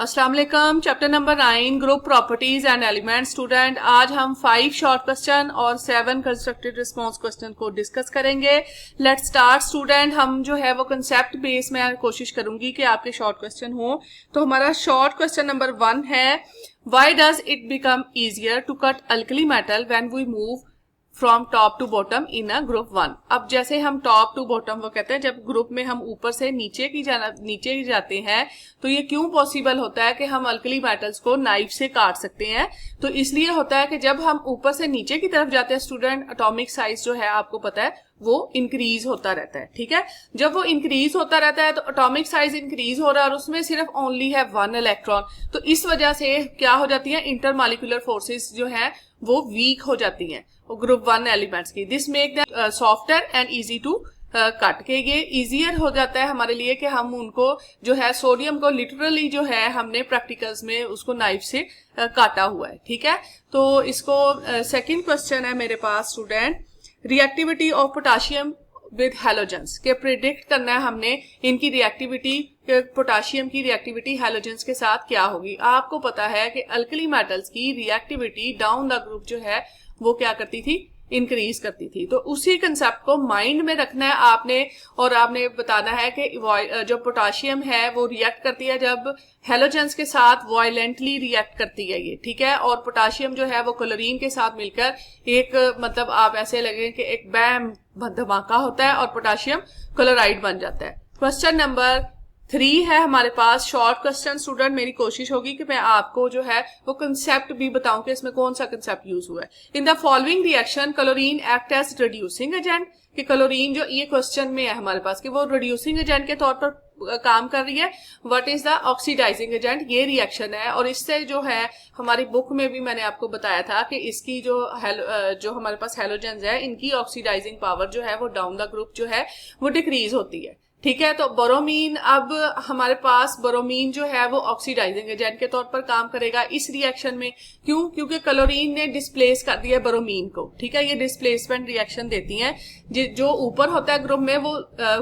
अस्सलाम वालेकुम। Chapter number 9 group properties and element student. आज हम 5 शॉर्ट क्वेश्चन और 7 कंस्ट्रक्टेड रिस्पांस क्वेश्चन को डिस्कस करेंगे। Let's start student. हम जो है वो कंसेप्ट बेस में कोशिश करूंगी कि आपके शॉर्ट क्वेश्चन हो। तो हमारा शॉर्ट क्वेश्चन नंबर 1 है, why does it become easier to cut alkali metal when we move from top to bottom in a group 1। अब जैसे हम टॉप टू बॉटम वो कहते हैं, जब ग्रुप में हम ऊपर से नीचे जाते हैं तो ये क्यों पॉसिबल होता है कि हम अल्कली मेटल्स को नाइफ से काट सकते हैं। तो इसलिए होता है कि जब हम ऊपर से नीचे की तरफ जाते हैं स्टूडेंट, एटॉमिक साइज जो है आपको पता है वो इंक्रीज होता रहता है। ठीक है, जब वो इंक्रीज होता रहता है तो एटॉमिक साइज इंक्रीज हो रहा है और उसमें सिर्फ ओनली है 1 इलेक्ट्रॉन। तो इस वजह से क्या हो जाती है, इंटरमॉलिक्यूलर फोर्सेस जो है वो वीक हो जाती हैं ग्रुप 1 एलिमेंट्स की। This make them softer and easy to cut के। ये इजियर हो जाता है हमारे लिए कि हम उनको जो है सोडियम को लिटरली जो है हमने प्रैक्टिकल्स में उसको नाइफ से काटा हुआ है। ठीक है, तो इसको सेकंड क्वेश्चन है मेरे पास student, reactivity of potassium with halogens के प्रिडिक्ट करना है हमने इनकी रिएक्टिविटी, पोटाशियम की रिएक्टिविटी हैलोजेंस के साथ क्या होगी। आपको पता है कि अल्कली मेटल्स की रिएक्टिविटी डाउन द ग्रुप जो है वो क्या करती थी, इंक्रीज करती थी। तो उसी कंसेप्ट को माइंड में रखना है आपने, और आपने बताना है कि जो पोटाशियम है वो रिएक्ट करती है जब हेलोजेंस के साथ वायलेंटली रिएक्ट करती है ये। ठीक है, और पोटाशियम जो है वो क्लोरीन के साथ मिलकर एक मतलब आप ऐसे लगे कि एक बैम धमाका होता है और पोटाशियम क्लोराइड बन जाता है। क्वेश्चन नंबर 3 है हमारे पास शॉर्ट क्वेश्चन स्टूडेंट। मेरी कोशिश होगी कि मैं आपको जो है वो कंसेप्ट भी बताऊं कि इसमें कौन सा कंसेप्ट यूज हुआ है। In the following reaction chlorine act as reducing agent, कि क्लोरीन जो ये क्वेश्चन में है हमारे पास कि वो रिड्यूसिंग एजेंट के तौर पर काम कर रही है। What is the oxidising agent, ये रिएक्शन है। और इससे जो है हमारी बुक में भी मैंने आपको बताया था कि इसकी जो हमारे पास हैलोजेंस है इनकी ऑक्सीडाइजिंग पावर जो है वो डाउन द ग्रुप जो है वो डिक्रीज होती है। ठीक है, तो बोरोमीन, अब हमारे पास बोरोमीन जो है वो ऑक्सीडाइजिंग एजेंट के तौर पर काम करेगा इस रिएक्शन में। क्यों? क्योंकि क्लोरीन ने डिस्प्लेस कर दिया बोरोमीन को। ठीक है, ये डिस्प्लेसमेंट रिएक्शन देती हैं। जो ऊपर होता है ग्रुप में वो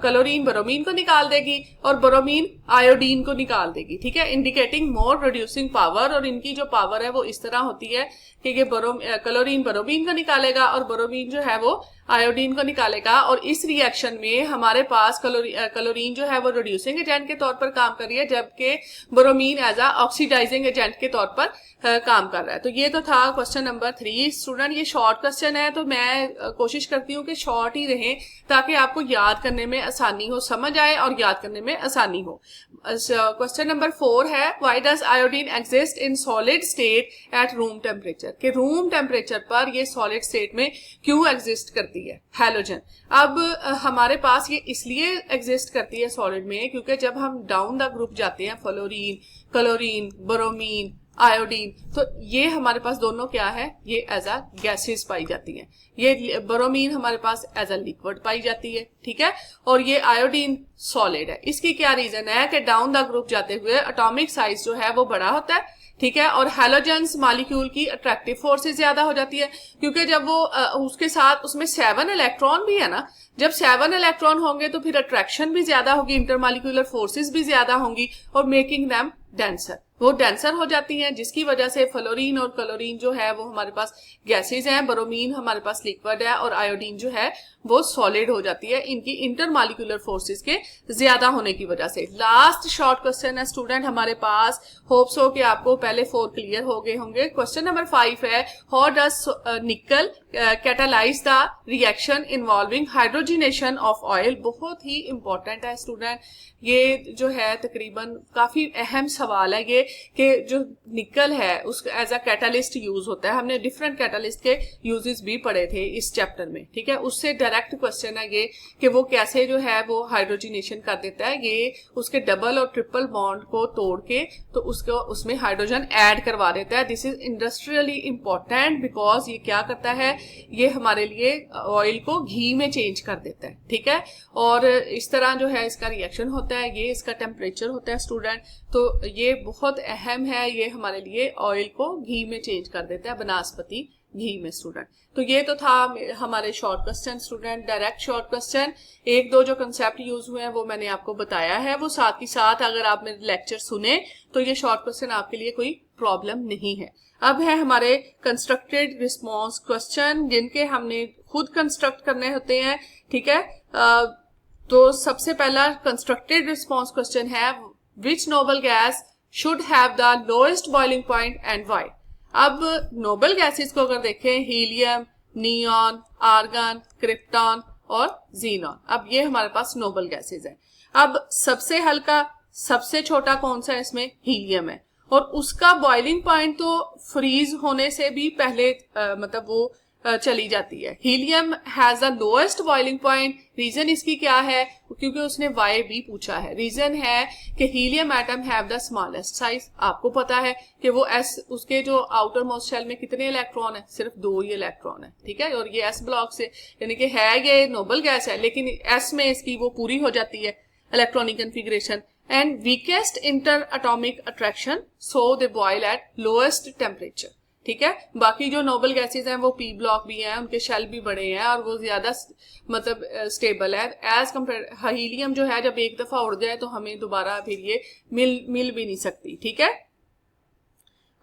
क्लोरीन बोरोमीन को निकाल देगी और बोरोमीन आयोडीन को निकाल देगी। ठीक है, इंडिकेटिंग मोर रिड्यूसिंग पावर। और इनकी जो पावर है वो इस तरह होती है कि ये क्लोरीन बोरोमीन को निकालेगा और बोरोमीन जो है वो आयोडीन को निकालेगा। और इस रिएक्शन में हमारे पास क्लोरीन जो है वो रिड्यूसिंग एजेंट के तौर पर काम कर रही है, जबकि बोरोमीन एज अ ऑक्सीडाइजिंग एजेंट के तौर पर काम कर रहा है। तो ये तो था क्वेश्चन नंबर 3 स्टूडेंट। ये शॉर्ट क्वेश्चन है तो मैं कोशिश करती हूँ कि शॉर्ट ही रहे ताकि आपको याद करने में आसानी हो, समझ आए और याद करने में आसानी हो। क्वेश्चन नंबर 4 है, why does iodine exist in solid state at room temperature, कि रूम टेम्परेचर पर ये सॉलिड स्टेट में क्यों एग्जिस्ट करती है हैलोजन। अब हमारे पास ये इसलिए एग्जिस्ट करती है सॉलिड में क्योंकि जब हम डाउन द ग्रुप जाते हैं फ्लोरीन, क्लोरीन, बोरोमीन, आयोडीन, तो ये हमारे पास दोनों क्या है, ये एज अ गैसेस पाई जाती हैं। ये बोरोमीन हमारे पास एज अ लिक्विड पाई जाती है। ठीक है, और ये आयोडीन सॉलिड है। इसकी क्या रीजन है कि डाउन द ग्रुप जाते हुए एटॉमिक साइज जो है वो बड़ा होता है। ठीक है, और हैलोजेंस मॉलिक्यूल की अट्रैक्टिव फोर्सेस ज्यादा हो जाती है क्योंकि जब वो उसके साथ उसमें 7 इलेक्ट्रॉन भी है ना, जब 7 इलेक्ट्रॉन होंगे तो फिर अट्रैक्शन भी ज्यादा होगी, इंटरमॉलिक्यूलर फोर्सेस भी ज्यादा होंगी और मेकिंग देम डेंसर, वो डेंसर हो जाती हैं, जिसकी वजह से फ्लोरीन और क्लोरीन जो है वो हमारे पास गैसेज हैं, बोरोमीन हमारे पास लिक्विड है और आयोडीन जो है वो सॉलिड हो जाती है इनकी इंटरमॉलिक्यूलर फोर्सेस के ज्यादा होने की वजह से। लास्ट शॉर्ट क्वेश्चन है स्टूडेंट हमारे पास, होप्स हो कि आपको पहले 4 क्लियर हो गए होंगे। क्वेश्चन नंबर 5 है, हाउ डज निकल catalyse the reaction involving hydrogenation of oil. बहुत ही इंपॉर्टेंट है स्टूडेंट, ये जो है तकरीबन काफी अहम सवाल है ये कि जो निकल है उसका एज अ कैटालिस्ट यूज होता है। हमने डिफरेंट कैटालिस्ट के यूजेस भी पढ़े थे इस चैप्टर में। ठीक है, उससे डायरेक्ट क्वेश्चन है ये कि वो कैसे जो है वो हाइड्रोजिनेशन कर देता है, ये उसके डबल और ट्रिपल बॉन्ड को तोड़ के तो उसमें हाइड्रोजन ऐड करवा देता है। This is industrially important because ये क्या करता है, ये हमारे लिए ऑयल को घी में चेंज कर देता है। ठीक है, और इस तरह जो है इसका रिएक्शन होता है, ये इसका टेम्परेचर होता है स्टूडेंट। तो ये बहुत अहम है, ये हमारे लिए ऑयल को घी में चेंज कर देता है, बनस्पति घी में स्टूडेंट। तो ये तो था हमारे short question student, direct short question. एक दो जो कंसेप्ट यूज हुए हैं वो मैंने आपको बताया है, वो साथ ही साथ अगर आप मेरे लेक्चर सुने तो ये शॉर्ट क्वेश्चन आपके लिए कोई प्रॉब्लम नहीं है। अब है हमारे कंस्ट्रक्टेड रिस्पॉन्स क्वेश्चन, जिनके हमने खुद कंस्ट्रक्ट करने होते हैं, ठीक है। तो सबसे पहला कंस्ट्रक्टेड रिस्पॉन्स क्वेश्चन है, which noble gas should have the lowest boiling point and why. अब नोबल गैसेस को अगर देखें, हीलियम, नियॉन, आर्गन, क्रिप्टॉन और जीनॉन। अब ये हमारे पास नोबल गैसेस हैं। अब सबसे हल्का सबसे छोटा कौन सा है इसमें, हीलियम है, और उसका बॉइलिंग पॉइंट तो फ्रीज होने से भी पहले मतलब वो चली जाती है। Helium has the lowest boiling point. Reason इसकी क्या है, क्योंकि उसने वाई भी पूछा है। रीजन है कि helium atom have the smallest size. आपको पता है कि वो एस, उसके जो आउटर मोस्ट शेल में कितने इलेक्ट्रॉन है, सिर्फ 2 ही इलेक्ट्रॉन है, ठीक है। और ये एस ब्लॉक से, यानी कि है ये नोबल गैस है, लेकिन एस में इसकी वो पूरी हो जाती है electronic configuration. And weakest inter atomic attraction, so they boil at lowest temperature, ठीक है। बाकी जो नोबल गैसेज हैं वो पी ब्लॉक भी हैं, उनके शेल भी बड़े हैं और वो ज्यादा मतलब स्टेबल है एज कम्पेयर। हीलियम जो है जब एक दफा उड़ जाए तो हमें दोबारा फिर ये मिल भी नहीं सकती, ठीक है।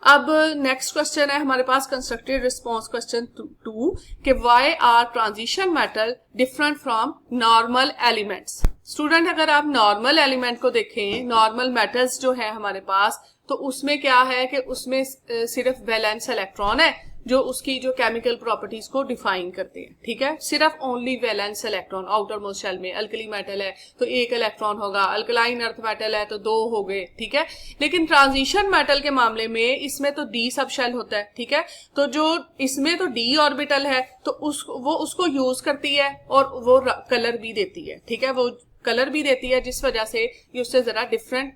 अब नेक्स्ट क्वेश्चन है हमारे पास कंस्ट्रक्टेड रिस्पॉन्स क्वेश्चन 2 कि why are transition metal different from normal elements. Student अगर आप नॉर्मल एलिमेंट को देखें, नॉर्मल मेटल्स जो है हमारे पास, तो उसमें क्या है कि उसमें सिर्फ वैलेंस इलेक्ट्रॉन है जो उसकी जो केमिकल प्रॉपर्टीज को डिफाइन करते हैं, ठीक है। सिर्फ only valence electron outer most shell में। अल्कली मेटल है तो 1 इलेक्ट्रॉन होगा, अल्कलाइन अर्थ मेटल है तो 2 हो गए, ठीक है। लेकिन ट्रांजिशन मेटल के मामले में इसमें तो डी सब शेल होता है, ठीक है। तो जो इसमें तो डी ऑर्बिटल है तो वो उसको यूज करती है और वो कलर भी देती है, ठीक है। वो कलर भी देती है जिस वजह से ये उससे जरा डिफरेंट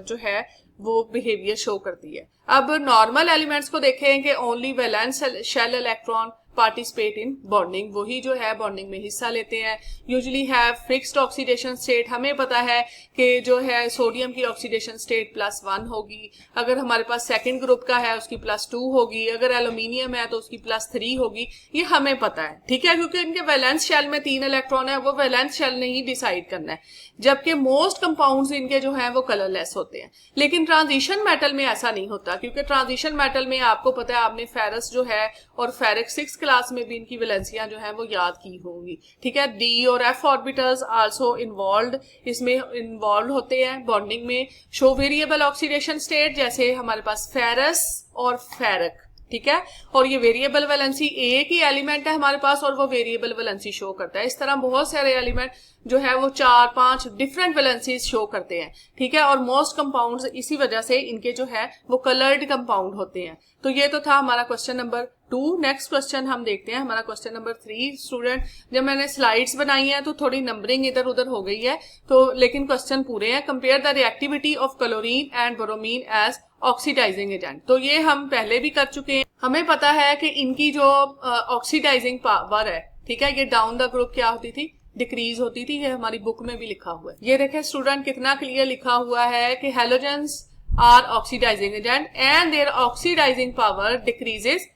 जो है वो बिहेवियर शो करती है। अब नॉर्मल एलिमेंट्स को देखें कि only valence shell electron participate in bonding, वही जो है बॉन्डिंग में हिस्सा लेते हैं। यूजुअली है फिक्स्ड ऑक्सीडेशन स्टेट। हमें पता है कि जो है सोडियम की ऑक्सीडेशन स्टेट +1 होगी, अगर हमारे पास सेकंड ग्रुप का है उसकी +2 होगी, अगर एल्यूमिनियम है तो उसकी +3 होगी, ये हमें पता है, ठीक है। क्योंकि इनके वैलेंस शेल में 3 इलेक्ट्रॉन है, वो वैलेंस शेल ने ही डिसाइड करना है। जबकि मोस्ट कंपाउंड्स इनके जो है वो कलरलेस होते हैं। लेकिन ट्रांजिशन मेटल में ऐसा नहीं होता, क्योंकि ट्रांजिशन मेटल में आपको पता है, आपने फेरस जो है और फेरिक 6th क्लास में भी इनकी वैलेंसियां जो है वो याद की होंगी, ठीक है। डी और एफ ऑर्बिटल्स आल्सो इन्वॉल्व, इसमें इन्वॉल्व होते हैं बॉन्डिंग में। शो वेरिएबल ऑक्सीडेशन स्टेट, जैसे हमारे पास फेरस और फेरिक, ठीक है। और ये वेरिएबल वैलेंसी, एक ही एलिमेंट है हमारे पास और वो वेरिएबल वैलेंसी शो करता है। इस तरह बहुत सारे एलिमेंट जो है वो 4-5 डिफरेंट वैलेंसीज शो करते हैं, ठीक है। और मोस्ट कंपाउंड्स इसी वजह से इनके जो है वो कलर्ड कंपाउंड होते हैं। तो ये तो था हमारा क्वेश्चन नंबर 2। नेक्स्ट क्वेश्चन हम देखते हैं हमारा क्वेश्चन नंबर 3। स्टूडेंट जब मैंने स्लाइड्स बनाई है तो थोड़ी नंबरिंग इधर उधर हो गई है, तो लेकिन क्वेश्चन पूरे हैं। Compare the reactivity of chlorine and bromine as oxidising agent. तो ये हम पहले भी कर चुके हैं। हमें पता है कि इनकी जो ऑक्सीडाइजिंग पावर है, ठीक है, ये डाउन द ग्रुप क्या होती थी, डिक्रीज होती थी। ये हमारी बुक में भी लिखा हुआ है। ये देखें स्टूडेंट कितना क्लियर लिखा हुआ है कि halogens are oxidising agent and their oxidising power decreases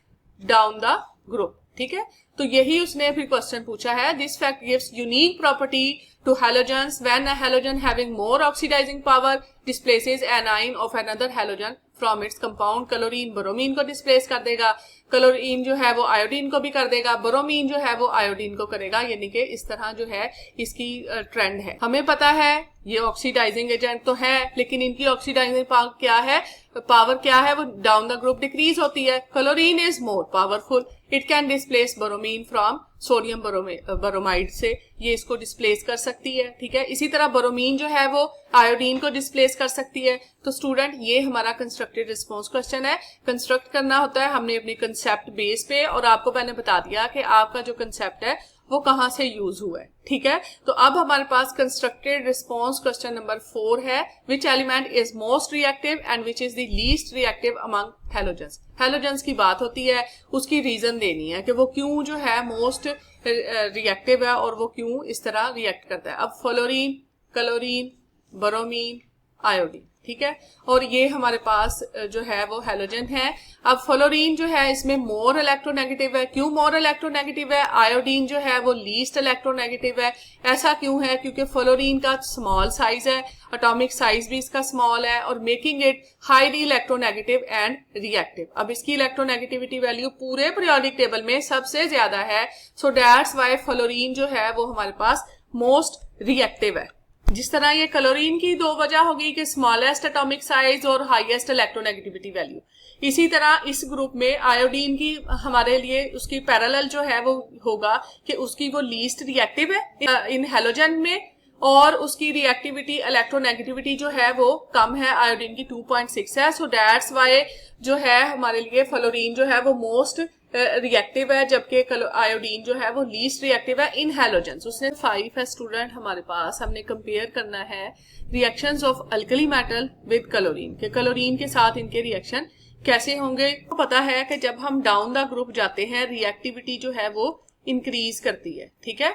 down the group, ठीक है। तो यही उसने फिर क्वेश्चन पूछा है। This fact gives unique property to halogens when a halogen having more oxidising power displaces an ion of another halogen from its compound. Chlorine bromine को displace कर देगा, क्लोरीन जो है वो आयोडीन को भी कर देगा, ब्रोमीन जो है वो आयोडीन को करेगा, यानी कि इस तरह जो है इसकी ट्रेंड है। हमें पता है ये ऑक्सीडाइजिंग एजेंट तो है, लेकिन इनकी ऑक्सीडाइजिंग पावर क्या है, वो डाउन द ग्रुप डिक्रीज होती है। Chlorine is more powerful, it can displace bromine from sodium bromide से, ये इसको डिस्प्लेस कर सकती है, ठीक है। इसी तरह ब्रोमीन जो है वो आयोडीन को डिस्प्लेस कर सकती है। तो स्टूडेंट ये हमारा कंस्ट्रक्टेड रिस्पॉन्स क्वेश्चन है। कंस्ट्रक्ट करना होता है हमने अपने कंसेप्ट बेस पे, और आपको मैंने बता दिया कि आपका जो कंसेप्ट है वो कहां से यूज हुआ है, ठीक है। तो अब हमारे पास कंस्ट्रक्टेड रिस्पॉन्स क्वेश्चन नंबर 4 है, which element is most reactive and which is the least reactive among halogens. Halogens की बात होती है, उसकी रीजन देनी है कि वो क्यों जो है मोस्ट रिएक्टिव है और वो क्यों इस तरह रिएक्ट करता है। अब फ्लोरीन, क्लोरीन, ब्रोमीन, आयोडीन, ठीक है। और ये हमारे पास जो है वो हैलोजन है। अब फ्लोरीन जो है इसमें मोर इलेक्ट्रोनेगेटिव है। क्यों मोर इलेक्ट्रोनेगेटिव है? आयोडीन जो है वो लीस्ट इलेक्ट्रोनेगेटिव है। ऐसा क्यों है? क्योंकि फ्लोरीन का स्मॉल साइज है, एटॉमिक साइज भी इसका स्मॉल है, और making it highly electronegative and reactive. अब इसकी इलेक्ट्रोनेगेटिविटी वैल्यू पूरे पीरियोडिक टेबल में सबसे ज्यादा है, सो दैट्स व्हाई फ्लोरीन जो है वो हमारे पास मोस्ट रिएक्टिव है। जिस तरह ये क्लोरीन की दो वजह होगी कि स्मॉलेस्ट एटॉमिक साइज और हाईएस्ट इलेक्ट्रोनेगेटिविटी वैल्यू, इसी तरह इस ग्रुप में आयोडीन की हमारे लिए उसकी पैरेलल जो है वो होगा कि उसकी वो लीस्ट रिएक्टिव है इन हैलोजन में, और उसकी रिएक्टिविटी इलेक्ट्रोनेगेटिविटी जो है वो कम है, आयोडीन की 2.6 है। सो दैट्स व्हाई जो है हमारे लिए फ्लोरीन जो है वो मोस्ट रिएक्टिव है, जबकि आयोडीन जो है वो लीस्ट रिएक्टिव है इन हैलोजेंस। उसने 5 है स्टूडेंट हमारे पास, हमने कंपेयर करना है reactions of alkali metal with chlorine के क्लोरीन के साथ इनके रिएक्शन कैसे होंगे। तो पता है कि जब हम डाउन द ग्रुप जाते हैं रिएक्टिविटी जो है वो इंक्रीज करती है, ठीक है।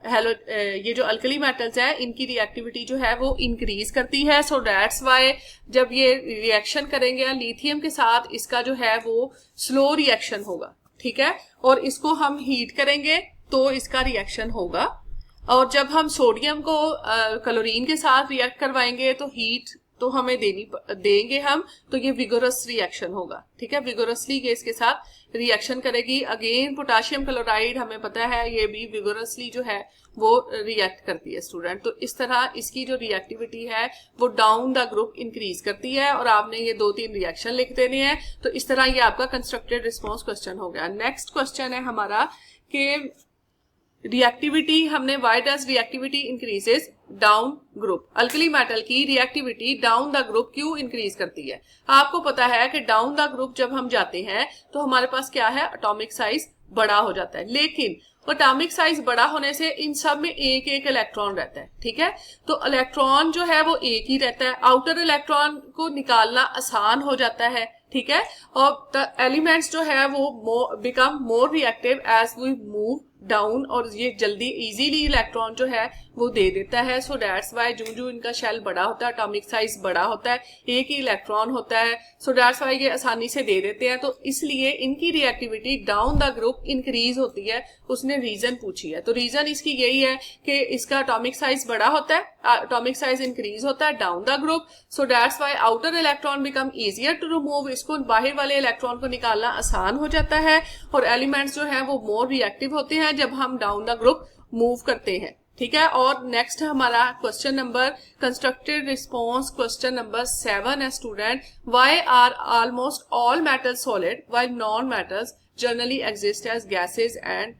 ये जो अल्कली मेटल्स है इनकी रिएक्टिविटी जो है वो इंक्रीज करती है। सो दैट्स व्हाई जब ये रिएक्शन करेंगे लिथियम के साथ इसका जो है वो स्लो रिएक्शन होगा, ठीक है। और इसको हम हीट करेंगे तो इसका रिएक्शन होगा, और जब हम सोडियम को क्लोरीन के साथ रिएक्ट करवाएंगे तो हीट तो हमें देंगे हम, तो ये विगोरस रिएक्शन होगा, ठीक है। विगोरसली ये इसके साथ रिएक्शन करेगी। अगेन पोटाशियम क्लोराइड हमें पता है ये भी विगोरसली जो है वो रिएक्ट करती है स्टूडेंट। तो इस तरह इसकी जो रिएक्टिविटी है वो डाउन द ग्रुप इंक्रीज करती है, और आपने ये 2-3 रिएक्शन लिख देने हैं। तो इस तरह ये आपका कंस्ट्रक्टेड रिस्पॉन्स क्वेश्चन हो गया। नेक्स्ट क्वेश्चन है हमारा कि रिएक्टिविटी हमने why does reactivity increases down group, alkali metal की रिएक्टिविटी डाउन द ग्रुप क्यों इंक्रीज करती है। आपको पता है कि डाउन द ग्रुप जब हम जाते हैं तो हमारे पास क्या है, एटॉमिक साइज बड़ा हो जाता है, लेकिन एटॉमिक साइज बड़ा होने से इन सब में एक एक इलेक्ट्रॉन रहता है, ठीक है। तो इलेक्ट्रॉन जो है वो एक ही रहता है, आउटर इलेक्ट्रॉन को निकालना आसान हो जाता है, ठीक है। और द एलिमेंट्स जो है वो become more reactive as we move down, और ये जल्दी इजीली इलेक्ट्रॉन जो है वो दे देता है। सो दैट्स व्हाई जो इनका शेल बड़ा होता है, एटॉमिक साइज बड़ा होता है, एक ही इलेक्ट्रॉन होता है, सो दैट्स व्हाई ये आसानी से दे देते हैं। तो इसलिए इनकी reactivity down the group increase होती है। उसने रीजन पूछी है, तो रीजन इसकी यही है कि इसका एटॉमिक साइज बड़ा होता है, एटॉमिक साइज इंक्रीज होता है down the group, so that's why outer electron become easier to remove, इसको बाहर वाले इलेक्ट्रॉन को निकालना आसान हो जाता है, और एलिमेंट्स जो है वो मोर रिएक्टिव होते हैं जब हम डाउन द ग्रुप मूव करते हैं, ठीक है। और नेक्स्ट हमारा question number constructed response question number 7 है student, why are almost all metals solid while non metals generally exist as gases and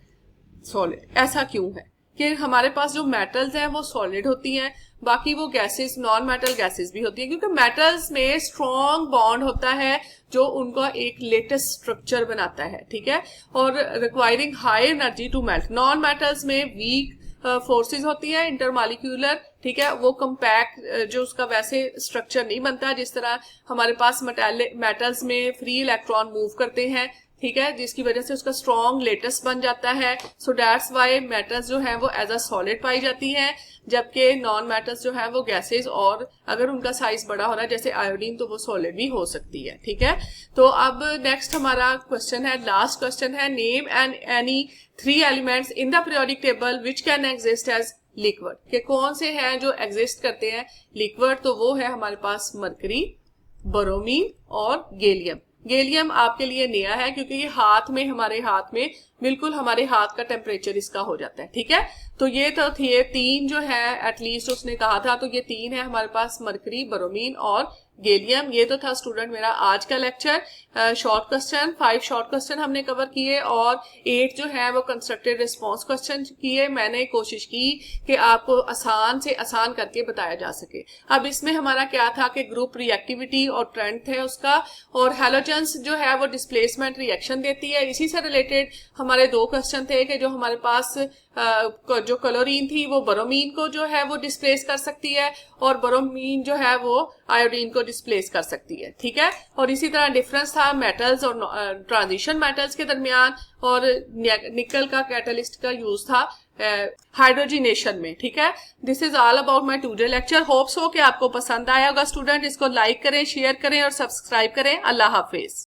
solid. ऐसा क्यों है कि हमारे पास जो मेटल्स हैं वो सॉलिड होती हैं, बाकी वो गैसेस नॉन मेटल गैसेस भी होती हैं, क्योंकि मेटल्स में स्ट्रॉन्ग बॉन्ड होता है जो उनका एक लेटेस्ट स्ट्रक्चर बनाता है, ठीक है, और requiring high energy to melt. Non metals में वीक फोर्सेस होती है इंटरमॉलिक्यूलर, ठीक है, वो कंपैक्ट जो उसका वैसे स्ट्रक्चर नहीं बनता जिस तरह हमारे पास मेटल्स में फ्री इलेक्ट्रॉन मूव करते हैं, ठीक है, जिसकी वजह से उसका स्ट्रॉन्ग लेटेस्ट बन जाता है। सो दैट्स व्हाई मेटल्स जो है वो एज अ सॉलिड पाई जाती हैं, जबकि नॉन मेटल्स जो है वो गैसेस, और अगर उनका साइज बड़ा हो रहा है जैसे आयोडीन तो वो सॉलिड भी हो सकती है, ठीक है। तो अब नेक्स्ट हमारा क्वेश्चन है, लास्ट क्वेश्चन है, name and any 3 elements in the periodic table which can exist as liquid, के कौन से हैं जो एग्जिस्ट करते हैं लिक्विड। तो वो है हमारे पास मरकरी, बोरोमीन और गैलियम। गैलियम आपके लिए नया है क्योंकि ये हमारे हाथ में बिल्कुल हमारे हाथ का टेम्परेचर इसका हो जाता है, ठीक है। तो ये तो थे 3 जो है एटलीस्ट उसने कहा था, तो ये 3 है हमारे पास, मरकरी, बोरोमीन और गैलियम। ये तो था स्टूडेंट मेरा आज का lecture. Short question 5 short question हमने कवर किए और 8 जो है वो कंस्ट्रक्टेड रिस्पॉन्स क्वेश्चन किए। मैंने कोशिश की कि आपको आसान से आसान करके बताया जा सके। अब इसमें हमारा क्या था कि ग्रुप रिएक्टिविटी और ट्रेंड थे उसका, और हैलोजेंस जो है वो डिस्प्लेसमेंट रिएक्शन देती है। इसी से रिलेटेड हमारे 2 क्वेश्चन थे कि जो हमारे पास जो क्लोरीन थी वो बोरोमीन को जो है वो डिस्प्लेस कर सकती है, और बोरोमीन जो है वो आयोडीन को डिस्प्लेस कर सकती है, ठीक है। और इसी तरह डिफरेंस था मेटल्स और ट्रांजिशन मेटल्स के दरमियान, और निकल का कैटलिस्ट का यूज था हाइड्रोजिनेशन में, ठीक है। This is all about my today lecture. Hopes हो कि आपको पसंद आया होगा स्टूडेंट। इसको लाइक करें, शेयर करें और सब्सक्राइब करें। अल्लाह हाफिज।